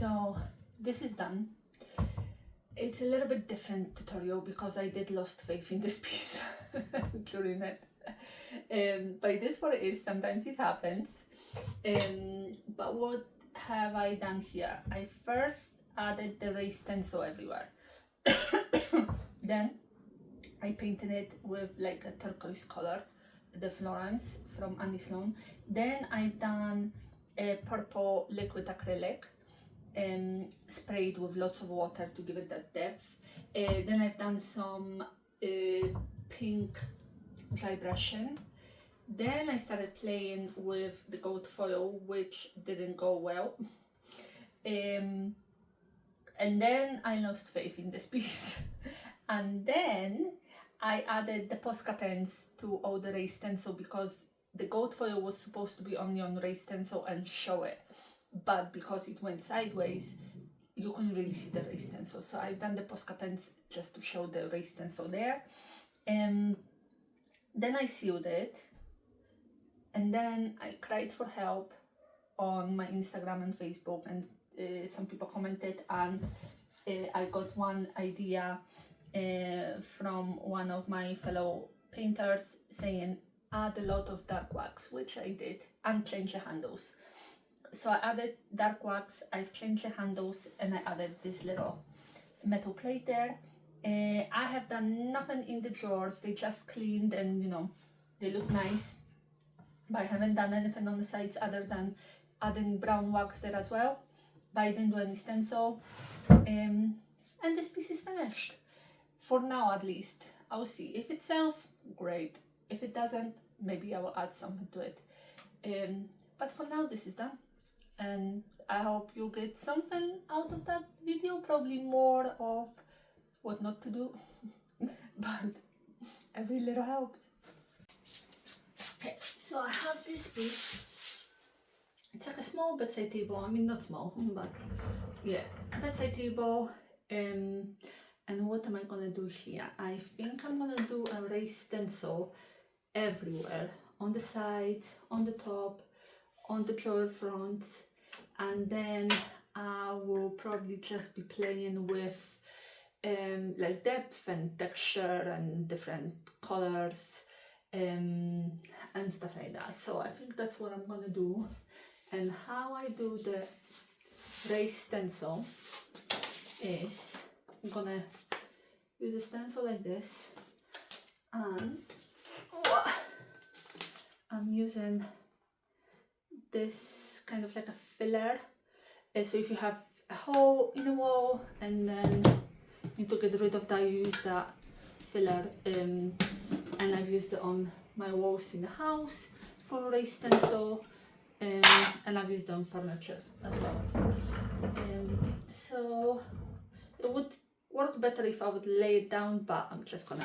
So this is done. It's a little bit different tutorial because I did lost faith in this piece during it. But it is what it is, sometimes it happens. But what have I done here? I first added the raised stencil everywhere. Then I painted it with like a turquoise color, the Florence from Annie Sloan. Then I've done a purple liquid acrylic, sprayed with lots of water to give it that depth. Then I've done some pink dry brushing. Then I started playing with the gold foil, which didn't go well. And then I lost faith in this piece. And then I added the Posca pens to all the raised stencil because the gold foil was supposed to be only on raised stencil and show it. But because it went sideways, you couldn't really see the raised stencil. So I've done the Posca pens just to show the raised stencil there. And then I sealed it. And then I cried for help on my Instagram and Facebook, and some people commented, and I got one idea from one of my fellow painters saying add a lot of dark wax, which I did, and change the handles. So I added dark wax, I've changed the handles, and I added this little metal plate there. I have done nothing in the drawers, they just cleaned and they look nice. But I haven't done anything on the sides other than adding brown wax there as well. But I didn't do any stencil. And this piece is finished. For now at least. I'll see. If it sells, great. If it doesn't, maybe I will add something to it. But for now this is done. And I hope you get something out of that video. Probably more of what not to do. But every little helps. Okay, so I have this piece. It's like a small bedside table. I mean, not small, but yeah, bedside table. And what am I gonna do here? I think I'm gonna do a raised stencil everywhere, on the sides, on the top, on the drawer front, and then I will probably just be playing with like depth and texture and different colors. And stuff like that. So I think that's what I'm gonna do. And how I do the raised stencil is I'm gonna use a stencil like this, and I'm using this kind of like a filler. So if you have a hole in the wall and then you need to get rid of that, you use that filler. And I've used it on my walls in the house for raised stencil, and I've used it on furniture as well. So it would work better if I would lay it down, but I'm just gonna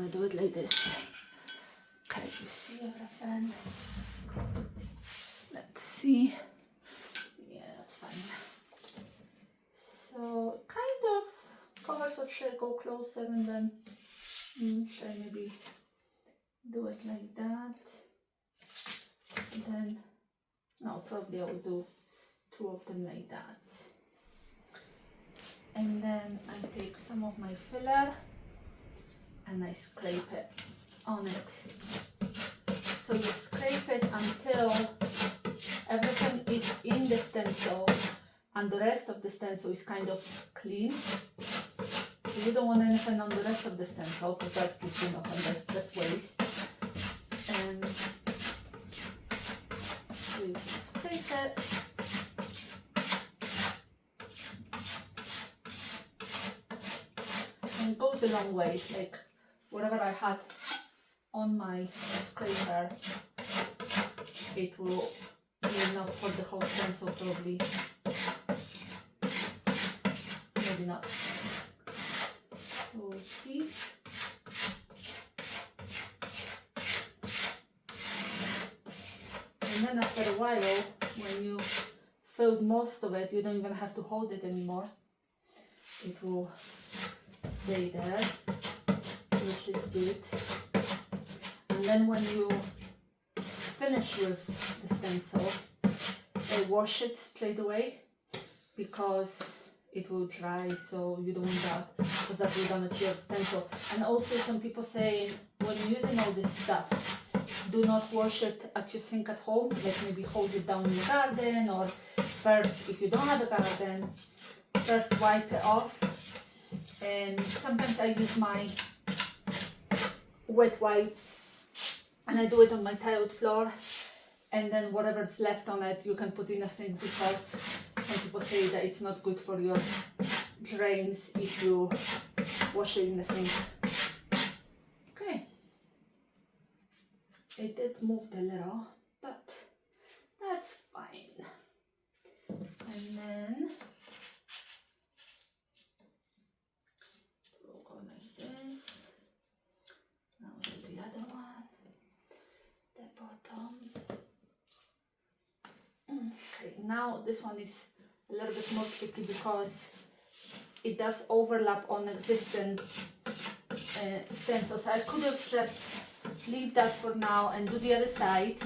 do it like this. Okay, you see everything? Let's see. Yeah, that's fine. So kind of covers, so should I go closer and then should I maybe do it like that? And then, no, probably I will do two of them like that. And then I take some of my filler and I scrape it on it. So you scrape it until everything is in the stencil and the rest of the stencil is kind of clean. You don't want anything on the rest of the stencil because that gives you nothing, that's just waste. And so you just scrape it. And it goes a long way, like whatever I had on my scraper, it will be enough for the whole stencil probably. Maybe not. So see, and then after a while, when you filled most of it, you don't even have to hold it anymore. It will stay there, which is good. And then when you finish with the stencil, wash it straight away because it will dry, so you don't want that because that will damage your stencil. And also some people say when you're using all this stuff, do not wash it at your sink at home, like maybe hold it down in the garden, or first, if you don't have a garden, first wipe it off. And sometimes I use my wet wipes and I do it on my tiled floor, and then whatever's left on it you can put in a sink, because some people say that it's not good for your drains if you wash it in the sink. Okay, it did move a little, but that's fine. And then we'll go like this. Now do the other one, the bottom. Okay, now this one is a little bit more tricky because it does overlap on existing stencils. I could have just leave that for now and do the other side,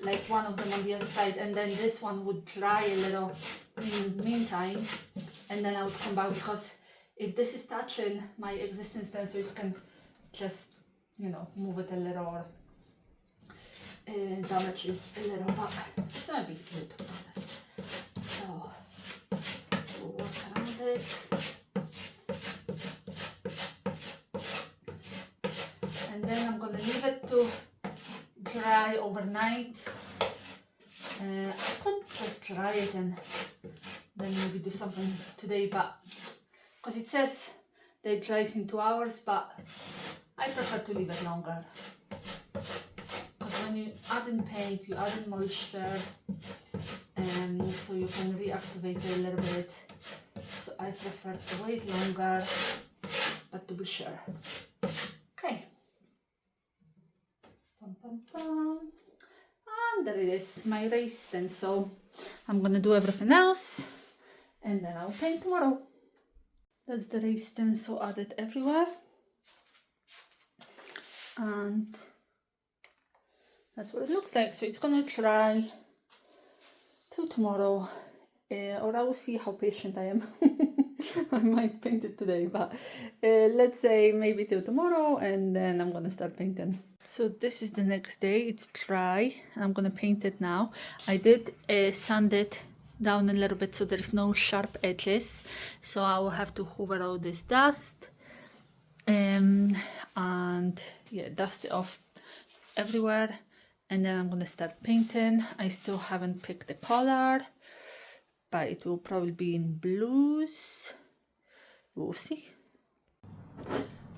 like one of them on the other side, and then this one would dry a little in the meantime, and then I would come back, because if this is touching my existing stencil, you can just, you know, move it a little or damage it a little, but it's not a big deal to be honest. So we'll work around it. And then I'm gonna leave it to dry overnight. I could just dry it and then maybe do something today, but because it says that it dries in 2 hours, but I prefer to leave it longer. When you add in paint, you add in moisture, and so you can reactivate it a little bit. So I prefer to wait longer, but to be sure. Okay. Pum, pum, pum. And there it is, my raised stencil. I'm gonna do everything else, and then I'll paint tomorrow. That's the raised stencil added everywhere. And that's what it looks like. So it's gonna dry till tomorrow, or I will see how patient I am. I might paint it today, but let's say maybe till tomorrow, and then I'm gonna start painting. So this is the next day. It's dry and I'm gonna paint it now. I did sand it down a little bit so there's no sharp edges, so I will have to hoover all this dust and yeah, dust it off everywhere. And then I'm gonna start painting. I still haven't picked the color, but it will probably be in blues. We'll see.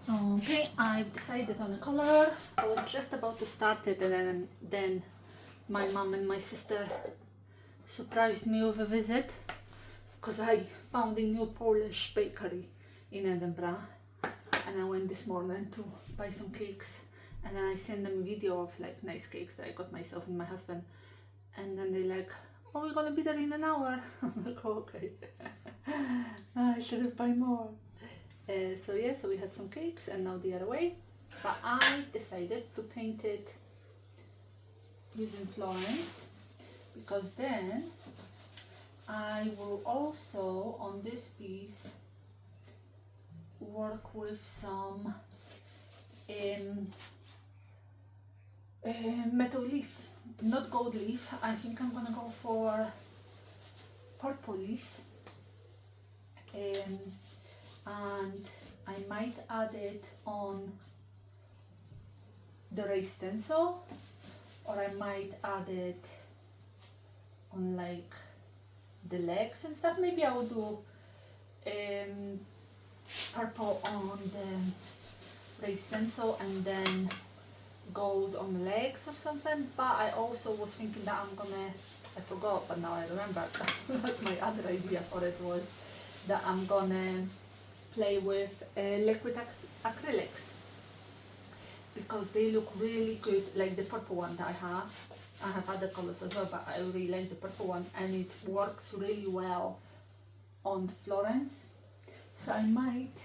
Okay, I've decided on a color. I was just about to start it, and then my mom and my sister surprised me with a visit, because I found a new Polish bakery in Edinburgh, and I went this morning to buy some cakes. And then I sent them a video of like nice cakes that I got myself and my husband. And then they're like, oh, we're gonna be there in an hour. I'm like, oh, okay. I should have buy more. So yeah, so we had some cakes, and now the other way. But I decided to paint it using Florence, because then I will also on this piece work with some metal leaf, not gold leaf. I think I'm gonna go for purple leaf, and I might add it on the raised stencil, or I might add it on like the legs and stuff. Maybe I will do purple on the raised stencil and then gold on the legs or something. But I also was thinking that I forgot, but now I remember what my other idea for it was, that I'm gonna play with liquid acrylics, because they look really good, like the purple one that I have other colors as well, but I really like the purple one, and it works really well on Florence. So I might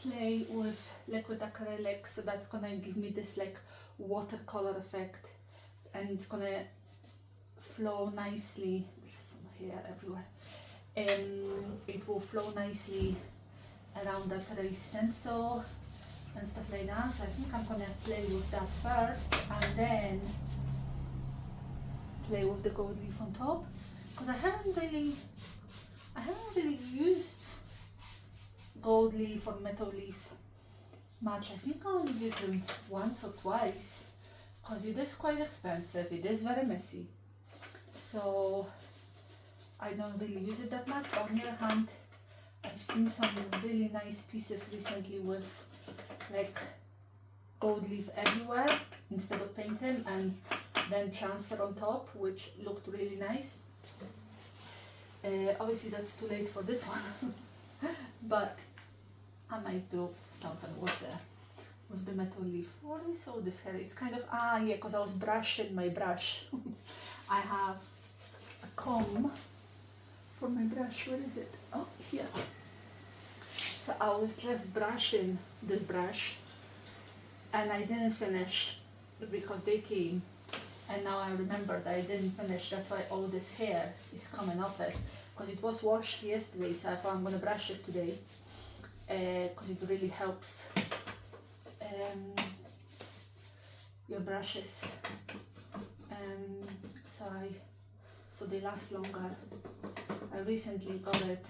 play with liquid acrylics, so that's gonna give me this like watercolor effect, and it's gonna flow nicely. There's some hair everywhere. it will flow nicely around that raised stencil and stuff like that. So I think I'm gonna play with that first and then play with the gold leaf on top, because I haven't really used gold leaf or metal leaf much. I think I only used them once or twice, because it is quite expensive, it is very messy, so I don't really use it that much. But on the other hand, I've seen some really nice pieces recently with like gold leaf everywhere instead of painting and then transfer on top, which looked really nice. Obviously that's too late for this one, but I might do something with the metal leaf. What is all this hair? It's kind of, yeah, because I was brushing my brush. I have a comb for my brush. Where is it? Oh, here. So I was just brushing this brush and I didn't finish because they came, and now I remember that I didn't finish. That's why all this hair is coming off it, because it was washed yesterday, so I thought I'm going to brush it today, because it really helps your brushes, so they last longer. I recently got it,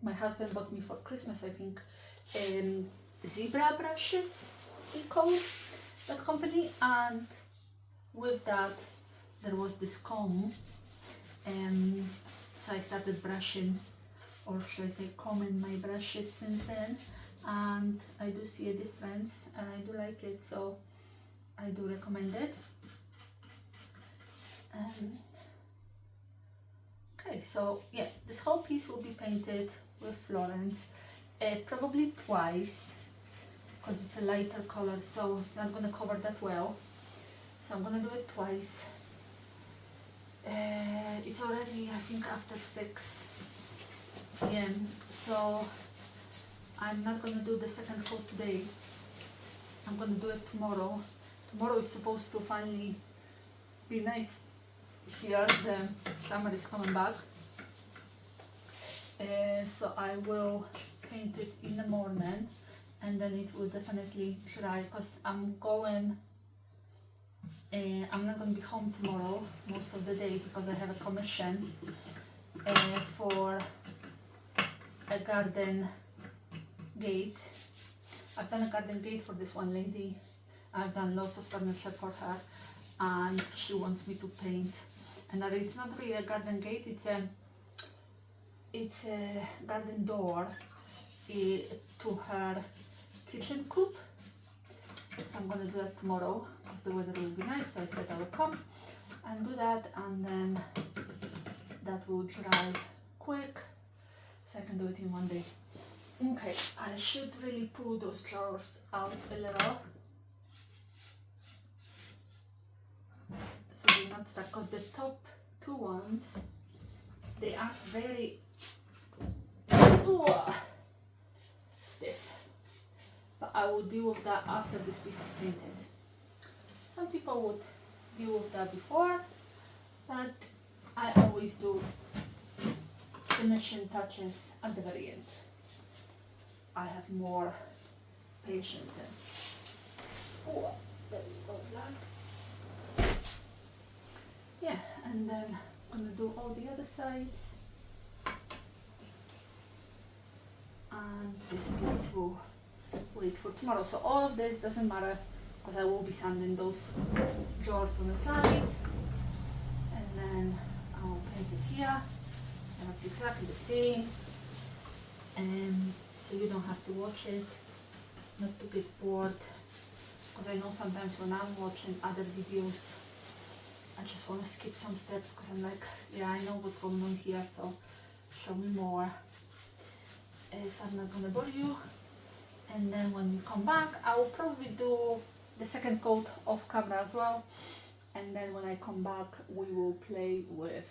my husband bought me for Christmas, I think, zebra brushes, they call that company, and with that there was this comb, so I started brushing, or should I say combing my brushes since then, and I do see a difference and I do like it, so I do recommend it. Okay, so yeah, this whole piece will be painted with Florence, probably twice, because it's a lighter color, so it's not going to cover that well. So I'm going to do it twice. It's already, I think, after 6 p.m. So I'm not going to do the second coat today. I'm going to do it tomorrow. Tomorrow is supposed to finally be nice here. The summer is coming back. So I will paint it in the morning and then it will definitely dry, because I'm not going to be home tomorrow most of the day, because I have a commission for a garden gate. I've done a garden gate for this one lady. I've done lots of furniture for her and she wants me to paint. And it's not really a garden gate, it's a garden door to her kitchen coop. So I'm going to do that tomorrow because the weather will be nice, so I said I will come and do that, and then that will dry quick so I can do it in one day. Okay, I should really pull those drawers out a little so they're not stuck, because the top two ones, they are very stiff. But I will deal with that after this piece is painted. Some people would deal with that before, but I always do finishing touches at the very end. I have more patience then. Oh, there goes that. Yeah, and then I'm gonna do all the other sides. And this piece will wait for tomorrow. So all of this doesn't matter because I will be sanding those drawers on the side, and then I will paint it here, and it's exactly the same, and so you don't have to watch it, not to get bored, because I know sometimes when I'm watching other videos I just want to skip some steps because I'm like, yeah, I know what's going on here, so show me more. So I'm not going to bore you. And then when we come back, I will probably do the second coat off camera as well. And then when I come back, we will play with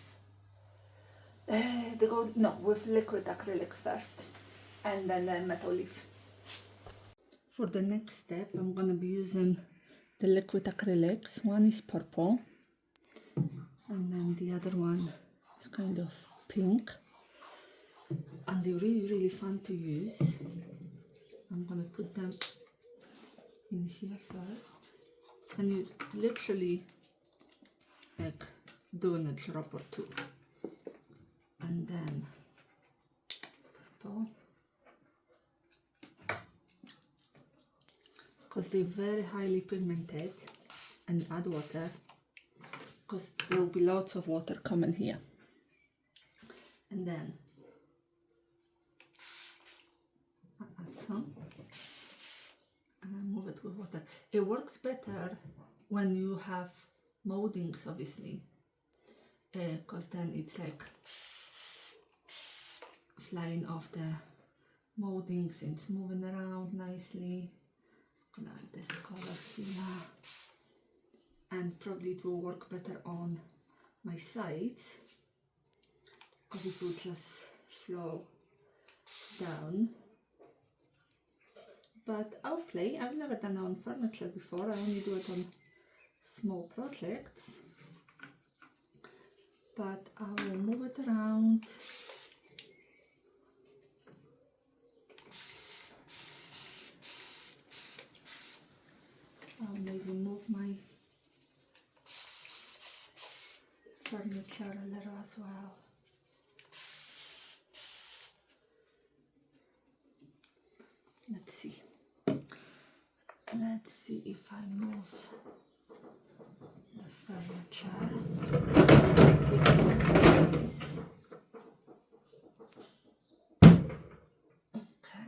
with liquid acrylics first, and then the metal leaf. For the next step, I'm going to be using the liquid acrylics. One is purple, and then the other one is kind of pink. and they're really fun to use. I'm gonna put them in here first, and you literally like doing a drop or two, and then purple, because they're very highly pigmented, and add water because there will be lots of water coming here, and then I add some and I move it with water. It works better when you have moldings, obviously, because then it's like flying off the moldings and it's moving around nicely. I'm gonna add this color here, and probably it will work better on my sides because it will just flow down. But I'll play. I've never done it on furniture before. I only do it on small projects. But I will move it around. I'll maybe move my furniture a little as well. Let's see. Let's see if I move the furniture. Okay.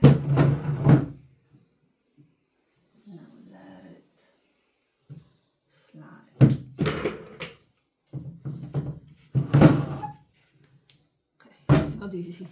Now let it slide. Okay, it's not easy.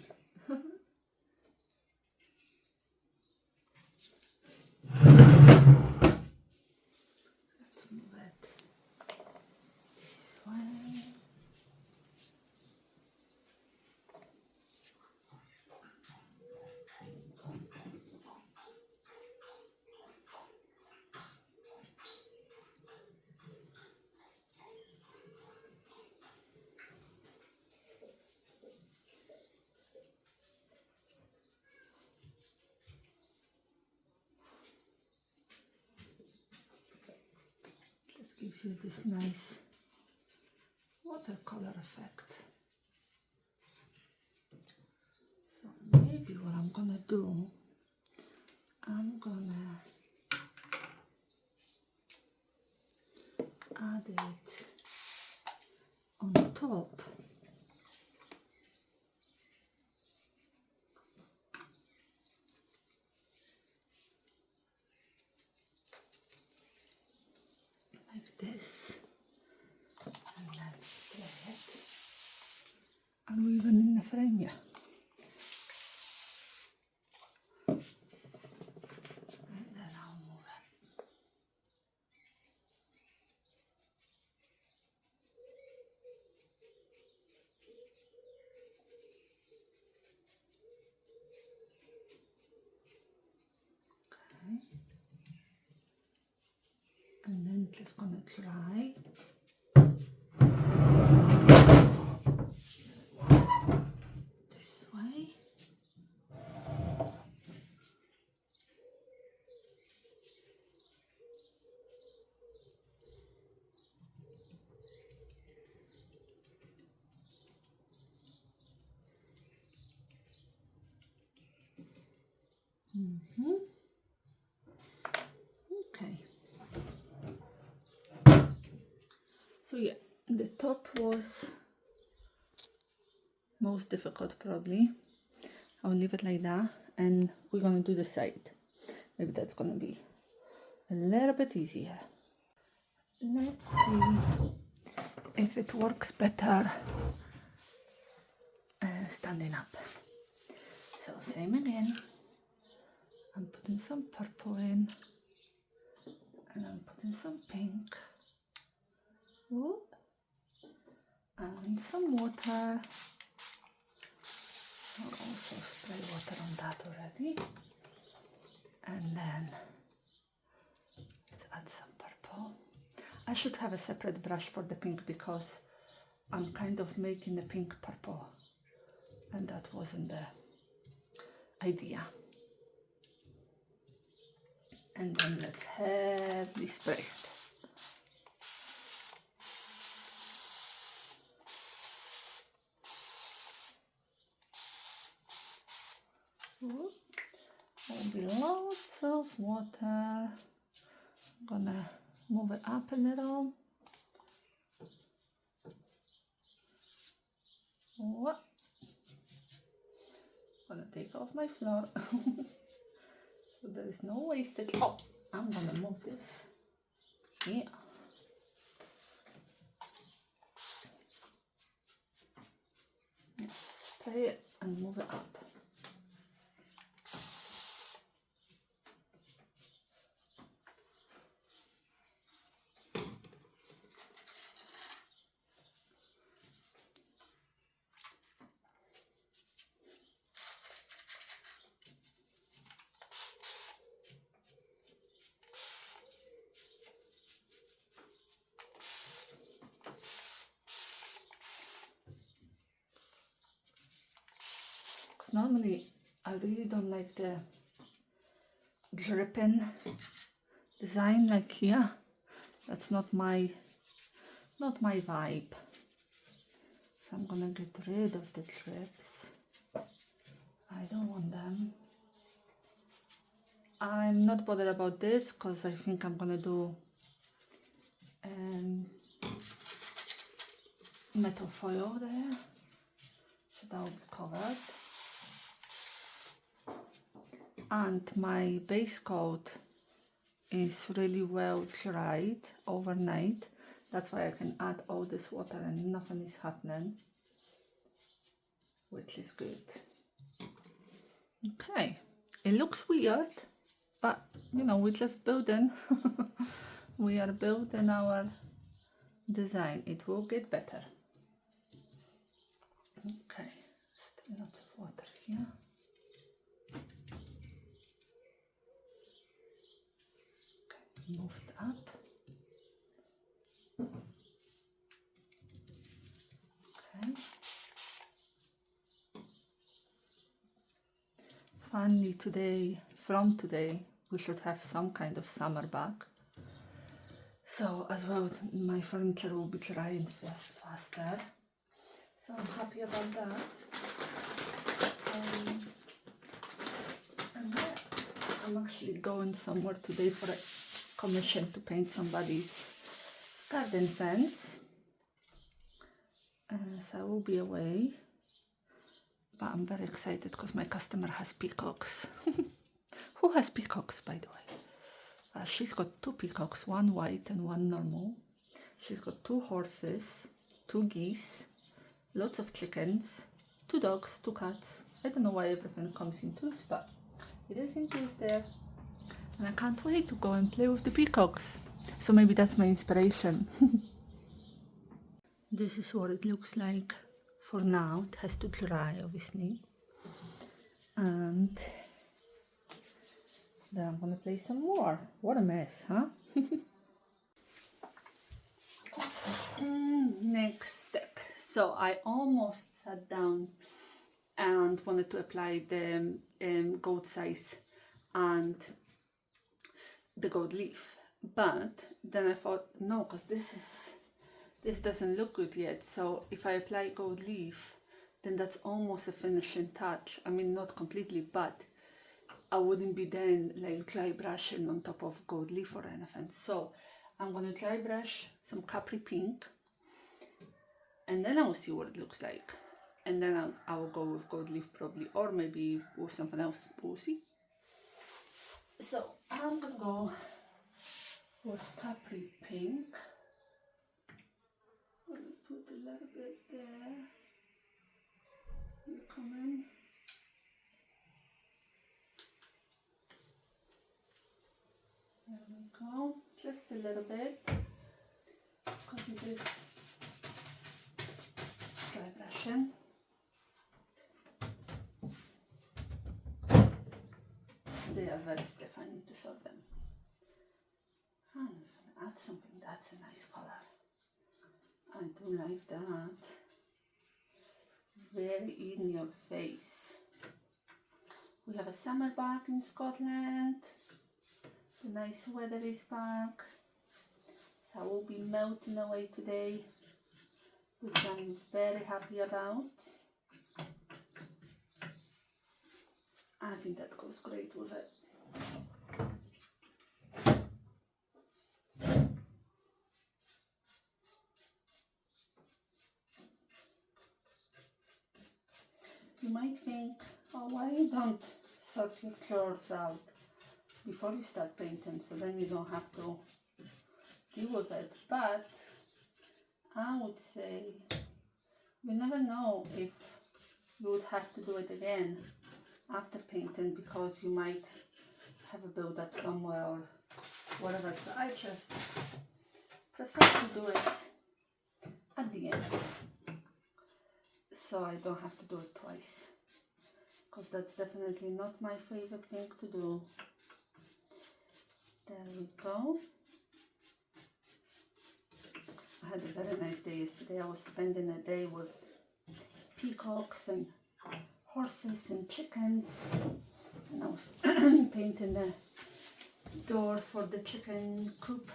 Just gives you this nice watercolor effect. So maybe what I'm gonna do, I'm gonna add it on top. Like this, and then spray it, and weave it in the frame here. And then I'll move it. Okay. And then just gonna dry. This way. Okay. So yeah, the top was most difficult probably. I'll leave it like that, and we're gonna do the side. Maybe that's gonna be a little bit easier. Let's see if it works better standing up. So same again. I'm putting some purple in, and I'm putting some pink. Ooh. And some water. I'll also spray water on that already. And then let's add some purple. I should have a separate brush for the pink because I'm kind of making the pink purple, and that wasn't there. idea. And then let's heavily spray it. There'll be lots of water. I'm gonna move it up a little. What? Gonna take off my floor. So there is no wastage. Oh, I'm gonna move this here. Spray it and move it up. Normally, I really don't like the dripping design like here. That's not my vibe. So I'm gonna get rid of the drips. I don't want them. I'm not bothered about this because I think I'm gonna do metal foil there, so that will be covered. And my base coat is really well dried overnight. That's why I can add all this water and nothing is happening, which is good. Okay, it looks weird, but you know, we're just building. We are building our design. It will get better. Okay, still lots of water here. Move it up. Okay. Finally from today, we should have some kind of summer bag. So as well, my furniture will be drying faster. So I'm happy about that. And yeah, I'm actually going somewhere today for a commission to paint somebody's garden fence. So I will be away, but I'm very excited because my customer has peacocks. Who has peacocks, by the way? She's got 2 peacocks, one white and one normal. She's got 2 horses, 2 geese, lots of chickens, 2 dogs, 2 cats. I don't know why everything comes in twos, but it is in twos there. And I can't wait to go and play with the peacocks. So maybe that's my inspiration. This is what it looks like for now. It has to dry, obviously. And then I'm gonna play some more. What a mess, huh? Next step. So I almost sat down and wanted to apply the gold size and the gold leaf, but then I thought no, because this doesn't look good yet. So if I apply gold leaf, then that's almost a finishing touch. I mean, not completely, but I wouldn't be then like dry brushing on top of gold leaf or anything. So I'm gonna dry brush some Capri pink, and then I will see what it looks like, and then I will go with gold leaf probably, or maybe with something else. We'll see. So I'm gonna go with Capri pink. I'm gonna put a little bit there. You come in. There we go. Just a little bit, because it is dry brushing. They are very stiff. I need to sort them. I'm gonna add something. That's a nice color. I do like that. Very in your face. We have a summer back in Scotland. The nice weather is back. So I will be melting away today, which I'm very happy about. I think that goes great with it. You might think, oh, why you don't sort your colours out before you start painting, so then you don't have to deal with it. But I would say you never know if you would have to do it again after painting, because you might have a build up somewhere or whatever. So I just prefer to do it at the end, so I don't have to do it twice, because that's definitely not my favorite thing to do. There we go. I had a very nice day yesterday. I was spending a day with peacocks and horses and chickens, and I was painting the door for the chicken coop,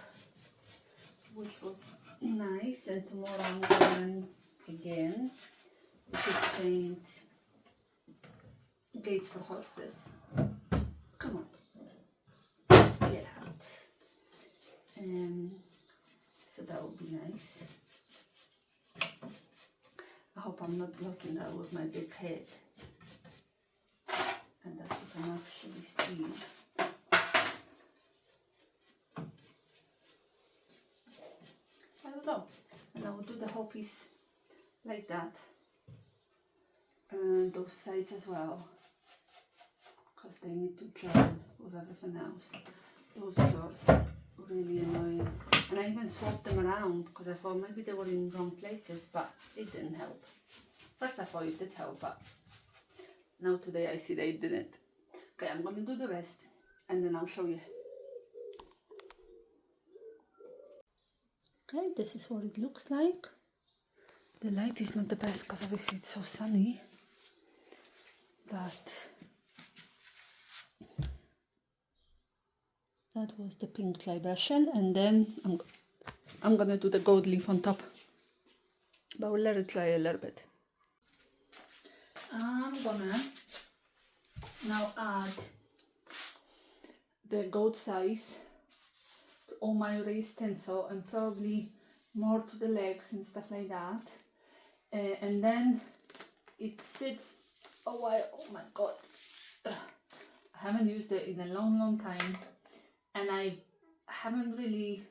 which was nice. And tomorrow I'm going again to paint gates for horses. Come on, get out. So that would be nice. I hope I'm not blocking that with my big head, and that you can actually see. There we go. And I will do the whole piece like that, and those sides as well, because they need to join with everything else. Those drawers are really annoying, and I even swapped them around because I thought maybe they were in wrong places, but it didn't help. First I thought it did help, but now today I see that it didn't. Okay, I'm going to do the rest and then I'll show you. Okay, this is what it looks like. The light is not the best because obviously it's so sunny, but that was the pink clay brushing, and then I'm gonna do the gold leaf on top, but we'll let it dry a little bit. I'm gonna now add the gold size to all my raised stencil, and probably more to the legs and stuff like that. And then it sits a while. Oh my god, I haven't used it in a long time, and I haven't really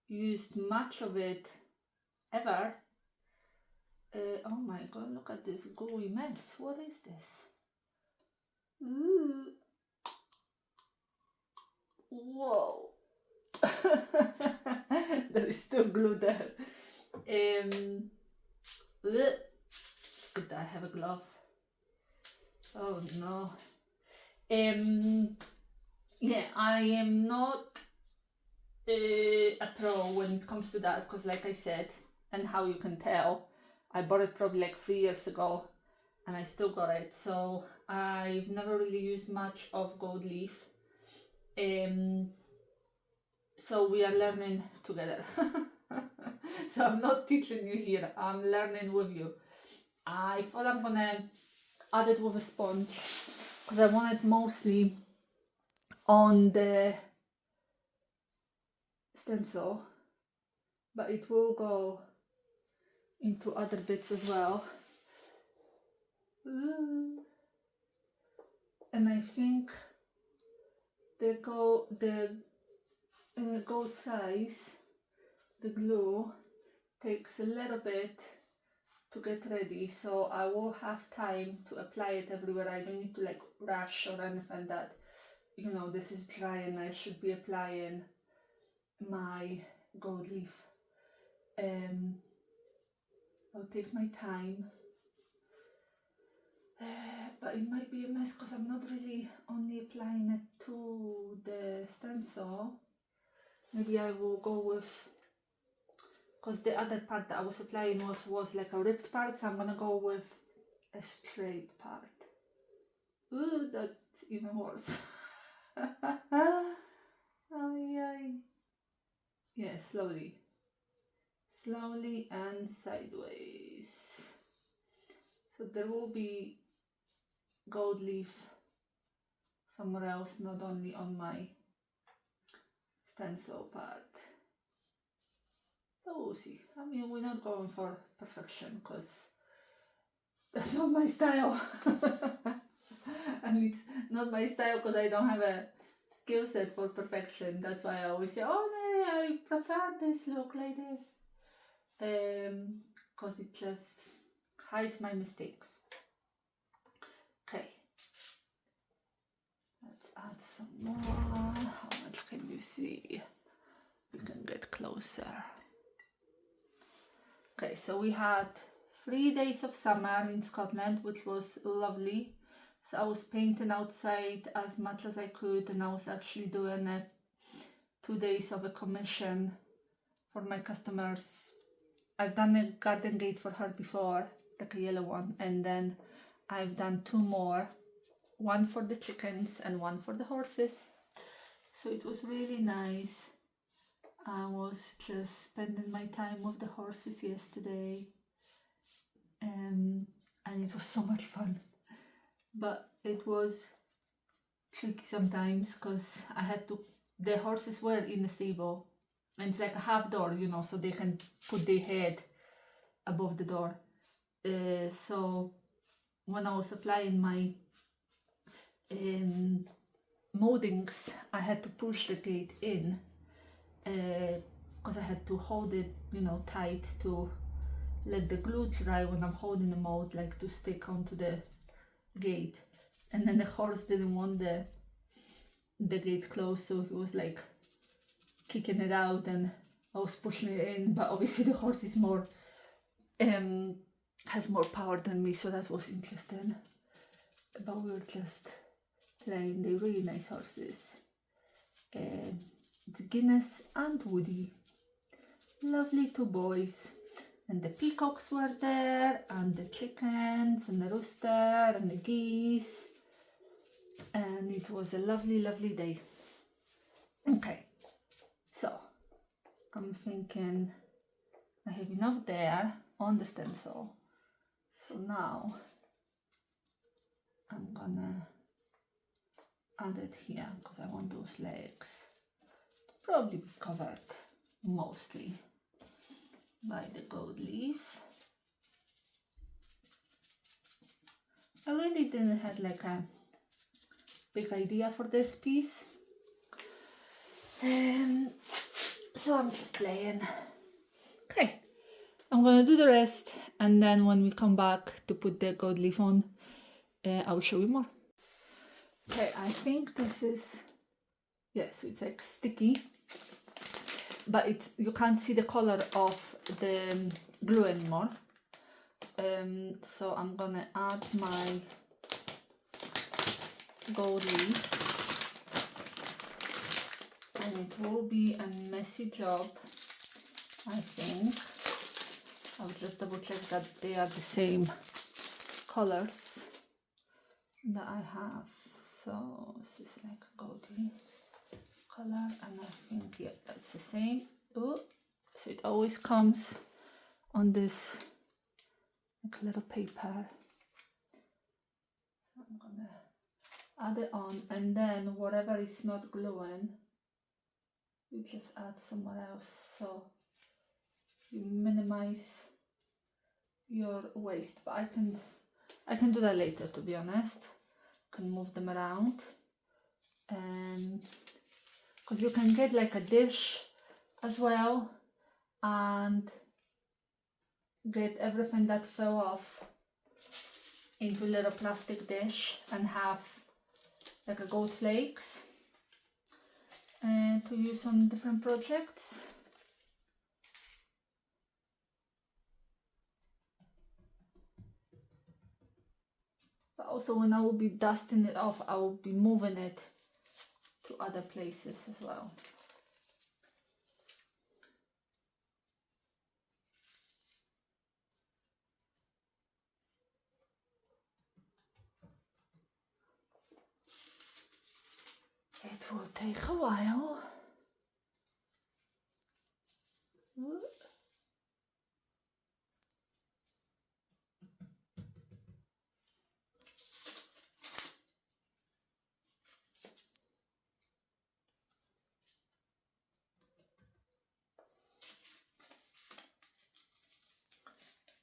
used much of it ever. Oh my god, look at this gooey mess. What is this? Ooh. Whoa. There is still glue there. Good that I have a glove. Oh no. Yeah, I am not a pro when it comes to that, because like I said, and how you can tell, I bought it probably like 3 years ago and I still got it, so I've never really used much of gold leaf. So we are learning together. So I'm not teaching you here, I'm learning with you. I thought I'm gonna add it with a sponge because I want it mostly on the stencil, but it will go into other bits as well. And I think the gold size, the glue, takes a little bit to get ready, so I will have time to apply it everywhere. I don't need to like rush or anything that, you know, this is dry and I should be applying my gold leaf. I'll take my time, but it might be a mess because I'm not really only applying it to the stencil. Maybe I will go with, because the other part that I was applying was like a ripped part, so I'm gonna go with a straight part. Ooh, that's even worse. Yeah, slowly. Slowly and sideways. So there will be gold leaf somewhere else, not only on my stencil part. But we'll see. I mean, we're not going for perfection because that's not my style. And it's not my style because I don't have a skill set for perfection. That's why I always say, oh no, I prefer this look like this. Because it just hides my mistakes. Okay. Let's add some more. How much can you see? We can get closer. Okay, so we had 3 days of summer in Scotland, which was lovely. So I was painting outside as much as I could, and I was actually doing 2 days of a commission for my customers. I've done a garden gate for her before, like a yellow one, and then I've done 2 more, one for the chickens and one for the horses. So it was really nice. I was just spending my time with the horses yesterday, and it was so much fun. But it was tricky sometimes because I had to, the horses were in the stable, and it's like a half door, you know, so they can put their head above the door. So when I was applying my moldings, I had to push the gate in because I had to hold it, you know, tight to let the glue dry when I'm holding the mold, like to stick onto the gate. And then the horse didn't want the gate closed, so he was like kicking it out and I was pushing it in, but obviously the horse is more has more power than me, so that was interesting. But we were just trying. They're really nice horses. It's Guinness and Woody, lovely 2 boys, and the peacocks were there, and the chickens, and the rooster, and the geese, and it was a lovely, lovely day. Okay, so I'm thinking I have enough there on the stencil, so now I'm gonna add it here because I want those legs to probably be covered mostly by the gold leaf. I really didn't have like a big idea for this piece, so I'm just playing. Okay, I'm gonna do the rest, and then when we come back to put the gold leaf on, I'll show you more. Okay, I think this is, yes, it's like sticky, but it's, you can't see the color of the glue anymore. So I'm gonna add my gold leaf, and it will be a messy job, I think. I'll just double check that they are the same colors that I have. So this is like gold leaf color, and I think, yeah, that's the same. Oh, so it always comes on this like little paper. So I'm gonna add it on, and then whatever is not gluing, you just add somewhere else, so you minimize your waste. But I can do that later, to be honest. Can move them around, and because you can get like a dish as well and get everything that fell off into a little plastic dish and have like a gold flakes to use on different projects. But also when I will be dusting it off, I will be moving it to other places as well. will take a while.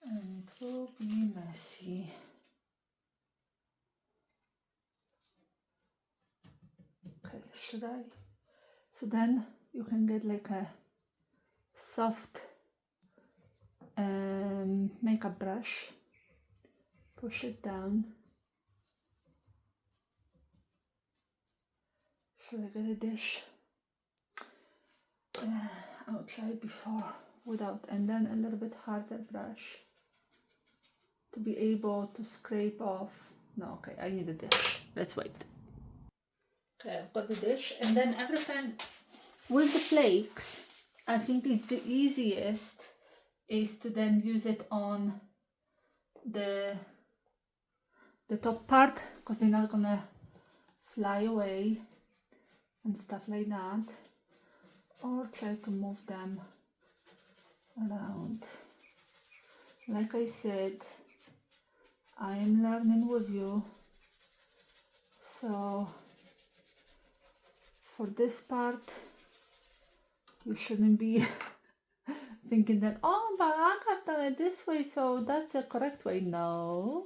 And it will be messy. Okay, should I? So then you can get like a soft makeup brush, push it down. Should I get a dish? I'll try before without, and then a little bit harder brush to be able to scrape off. No, okay, I need a dish. Let's wait. Okay, I've got the dish, and then everything with the flakes, I think it's the easiest is to then use it on the top part, because they're not gonna fly away and stuff like that, or try to move them around. Like I said, I am learning with you, so for this part you shouldn't be thinking that, oh, but I have done it this way, so that's the correct way. No,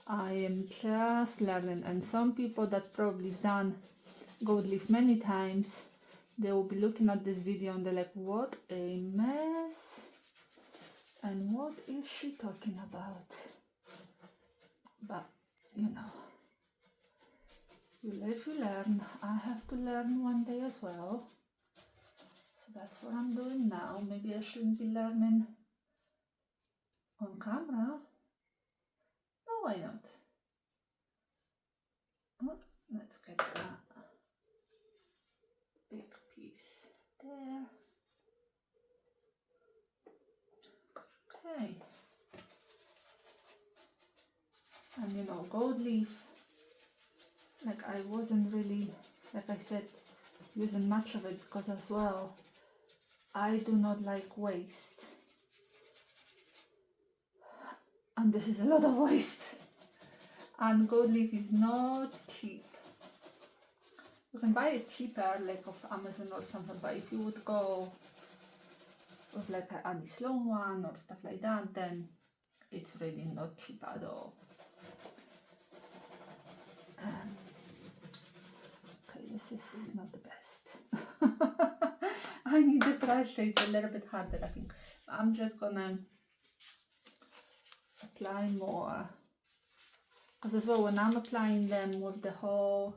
I am just learning, and some people that probably done gold leaf many times, they will be looking at this video and they're like, what a mess, and what is she talking about? But you know, you live, you learn. I have to learn one day as well, so that's what I'm doing now. Maybe I shouldn't be learning on camera. Oh, why not? Oh, let's get that big piece there. Okay. And you know, gold leaf, like I wasn't really, like I said, using much of it because as well, I do not like waste. And this is a lot of waste. And gold leaf is not cheap. You can buy it cheaper, like of Amazon or something, but if you would go with like an Annie Sloan one or stuff like that, then it's really not cheap at all. Okay, this is not the best. I need the brush, it's a little bit harder, I think. I'm just gonna apply more, because as well, when I'm applying them with the whole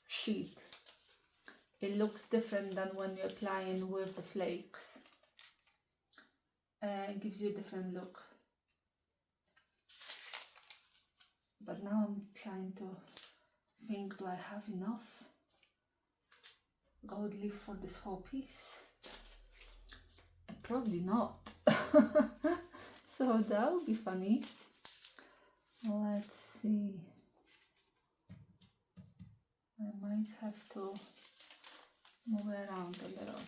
sheet, it looks different than when you're applying with the flakes. It gives you a different look. But now I'm trying to think, do I have enough gold leaf for this whole piece? Probably not. So that would be funny. Let's see. I might have to move around a little.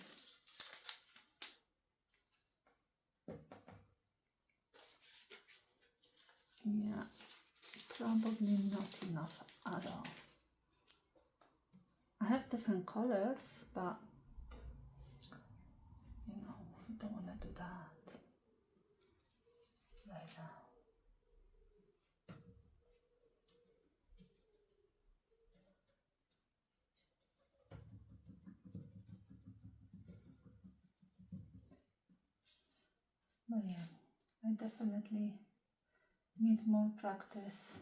Yeah, probably not enough at all. I have different colors, but you know, I don't want to do that right now. But yeah, I definitely need more practice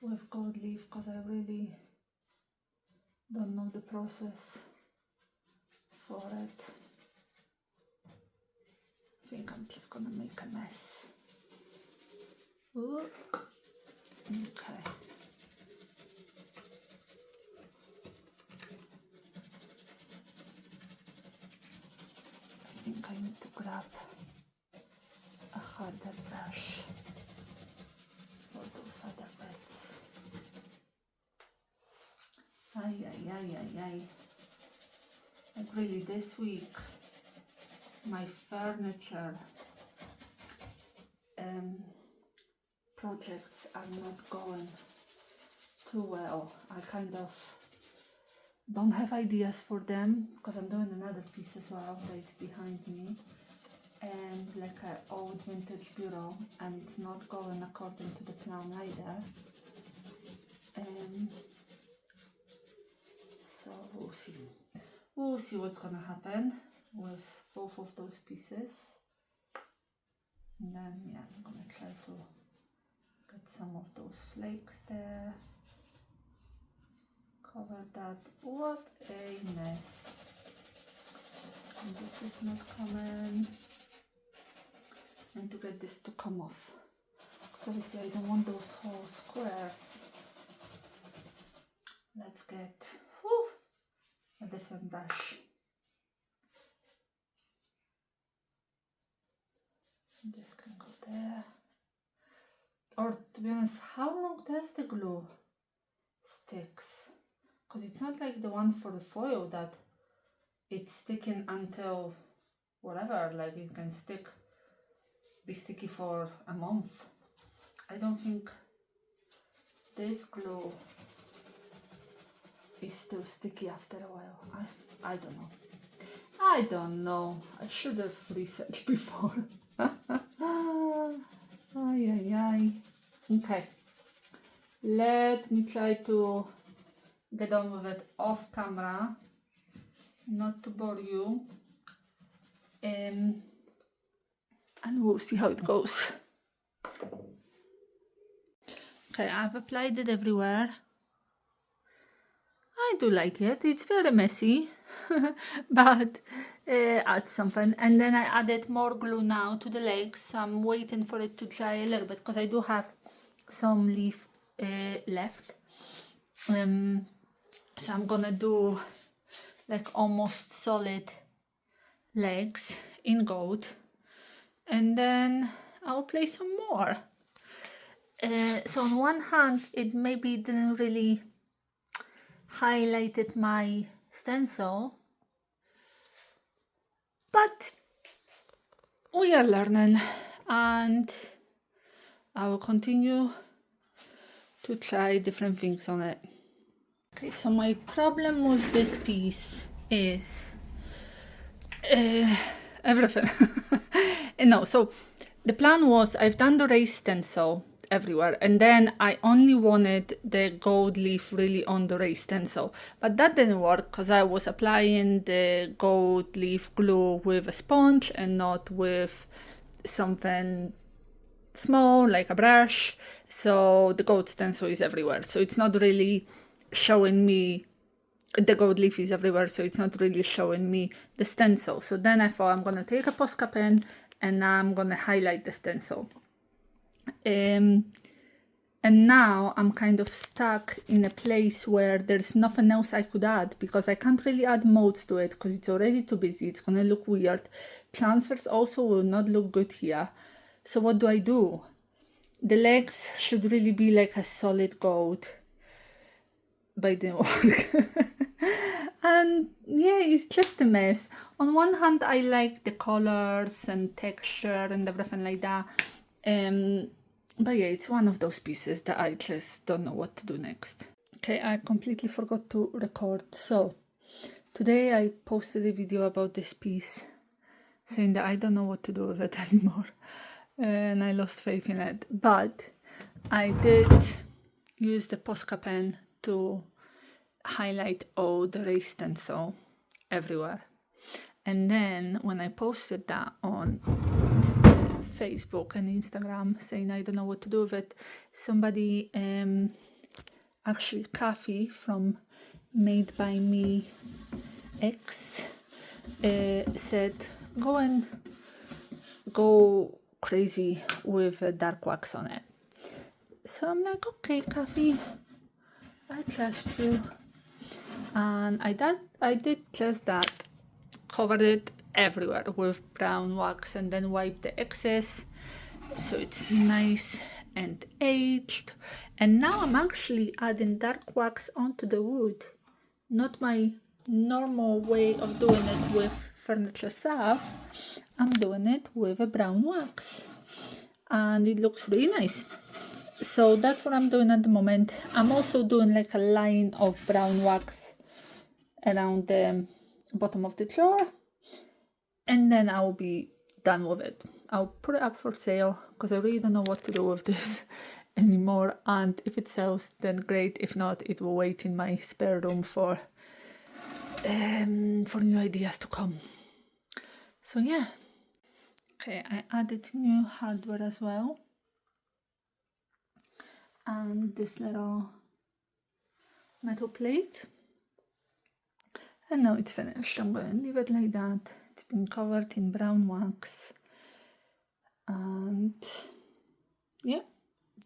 with gold leaf because I really don't know the process for it. I think I'm just gonna make a mess. Ooh. Okay. I think I need to grab a harder brush for those other bits. I Like really this week my furniture projects are not going too well. I kind of don't have ideas for them because I'm doing another piece as well that's behind me, and like an old vintage bureau, and it's not going according to the plan either. So we'll see what's gonna happen with both of those pieces, and then yeah, I'm gonna try to get some of those flakes there, cover that. What a mess. And this is not coming, and to get this to come off, obviously I don't want those whole squares. Let's get a different brush. This can go there. Or to be honest, how long does the glue sticks? Because it's not like the one for the foil that it's sticking until whatever, like it can be sticky for a month. I don't think this glue is still sticky after a while. I don't know. I should have researched before. Okay, let me try to get on with it off camera, not to bore you, and we'll see how it goes. Okay, I've applied it everywhere. I do like it. It's very messy, but add something. And then I added more glue now to the legs. So I'm waiting for it to dry a little bit because I do have some leaf left. So I'm gonna do like almost solid legs in gold, and then I'll play some more. So on one hand, it maybe didn't really highlighted my stencil, but we are learning, and I will continue to try different things on it. Okay, so my problem with this piece is everything. No, so the plan was I've done the raised stencil everywhere, and then I only wanted the gold leaf really on the raised stencil, but that didn't work because I was applying the gold leaf glue with a sponge and not with something small like a brush, so the gold stencil is everywhere, so it's not really showing me the gold leaf is everywhere, so it's not really showing me the stencil. So then I thought I'm gonna take a Posca pen and I'm gonna highlight the stencil. And now I'm kind of stuck in a place where there's nothing else I could add, because I can't really add modes to it because it's already too busy. It's gonna look weird. Transfers also will not look good here. So what do? The legs should really be like a solid gold, but it didn't work. And yeah, it's just a mess. On one hand, I like the colors and texture and everything like that. But yeah, it's one of those pieces that I just don't know what to do next. Okay, I completely forgot to record. So today I posted a video about this piece saying that I don't know what to do with it anymore, and I lost faith in it. But I did use the Posca pen to highlight all the raised stencil everywhere. And then when I posted that on Facebook and Instagram saying I don't know what to do with it, somebody, actually Kathy from Made by Me X, said go crazy with dark wax on it. So I'm like, okay, Kathy, I trust you. And I did just that. Covered it everywhere with brown wax and then wiped the excess so it's nice and aged. And now I'm actually adding dark wax onto the wood not my normal way of doing it with furniture stuff. I'm doing it with a brown wax, and it looks really nice. So that's what I'm doing at the moment. I'm also doing like a line of brown wax around the bottom of the drawer, and then I'll be done with it. I'll put it up for sale because I really don't know what to do with this anymore, and if it sells, then great. If not, it will wait in my spare room for new ideas to come. So yeah. Okay, I added new hardware as well, and this little metal plate, and now it's finished. I'm gonna leave it like that. It's been covered in brown wax, and yeah,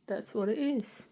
that's what it is.